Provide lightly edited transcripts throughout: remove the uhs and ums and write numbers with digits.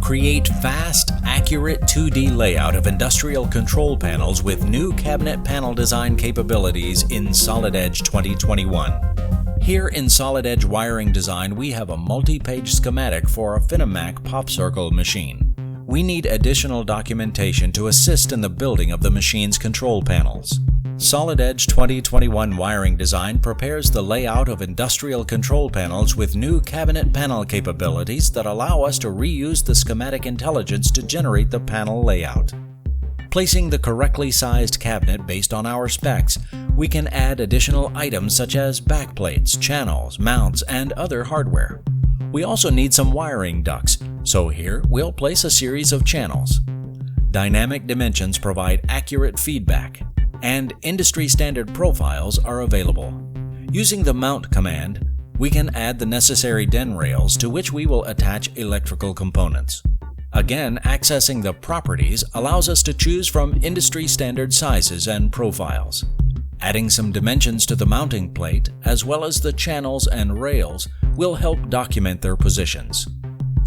Create fast, accurate 2D layout of industrial control panels with new cabinet panel design capabilities in Solid Edge 2021. Here in Solid Edge Wiring Design, we have a multi-page schematic for a Finamac pop circle machine. We need additional documentation to assist in the building of the machine's control panels. Solid Edge 2021 Wiring Design prepares the layout of industrial control panels with new cabinet panel capabilities that allow us to reuse the schematic intelligence to generate the panel layout. Placing the correctly sized cabinet based on our specs, we can add additional items such as backplates, channels, mounts, and other hardware. We also need some wiring ducts, so here we'll place a series of channels. Dynamic dimensions provide accurate feedback, and industry-standard profiles are available. Using the Mount command, we can add the necessary den rails to which we will attach electrical components. Again, accessing the Properties allows us to choose from industry-standard sizes and profiles. Adding some dimensions to the mounting plate, as well as the channels and rails, will help document their positions.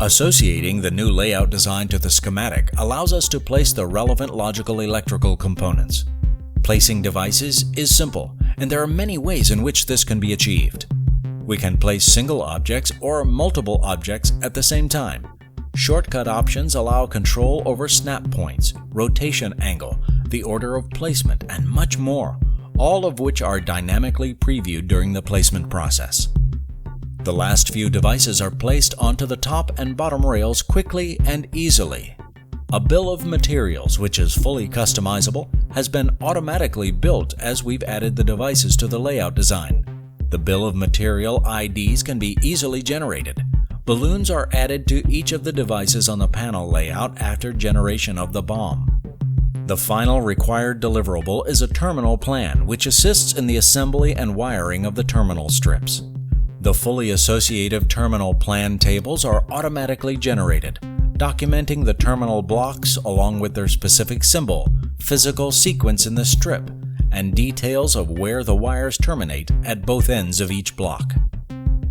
Associating the new layout design to the schematic allows us to place the relevant logical electrical components. Placing devices is simple, and there are many ways in which this can be achieved. We can place single objects or multiple objects at the same time. Shortcut options allow control over snap points, rotation angle, the order of placement, and much more, all of which are dynamically previewed during the placement process. The last few devices are placed onto the top and bottom rails quickly and easily. A bill of materials, which is fully customizable, has been automatically built as we've added the devices to the layout design. The bill of material IDs can be easily generated. Balloons are added to each of the devices on the panel layout after generation of the BOM. The final required deliverable is a terminal plan, which assists in the assembly and wiring of the terminal strips. The fully associative terminal plan tables are automatically generated, documenting the terminal blocks along with their specific symbol, physical sequence in the strip, and details of where the wires terminate at both ends of each block.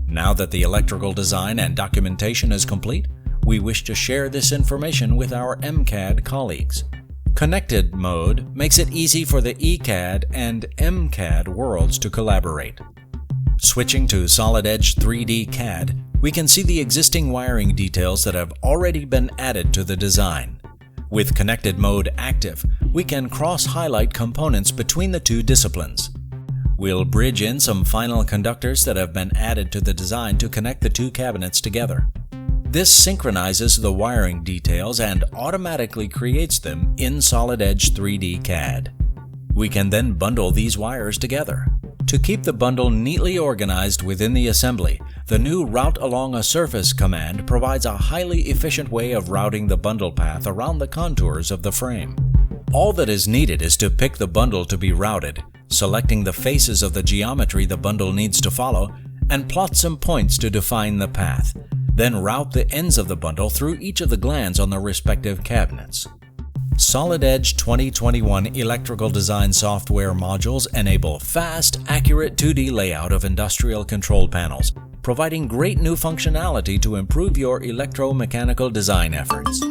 Now that the electrical design and documentation is complete, we wish to share this information with our MCAD colleagues. Connected mode makes it easy for the ECAD and MCAD worlds to collaborate. Switching to Solid Edge 3D CAD, we can see the existing wiring details that have already been added to the design. With Connected Mode active, we can cross-highlight components between the two disciplines. We'll bridge in some final conductors that have been added to the design to connect the two cabinets together. This synchronizes the wiring details and automatically creates them in Solid Edge 3D CAD. We can then bundle these wires together. To keep the bundle neatly organized within the assembly, the new Route Along a Surface command provides a highly efficient way of routing the bundle path around the contours of the frame. All that is needed is to pick the bundle to be routed, selecting the faces of the geometry the bundle needs to follow, and plot some points to define the path. Then route the ends of the bundle through each of the glands on the respective cabinets. Solid Edge 2021 electrical design software modules enable fast, accurate 2D layout of industrial control panels, providing great new functionality to improve your electromechanical design efforts.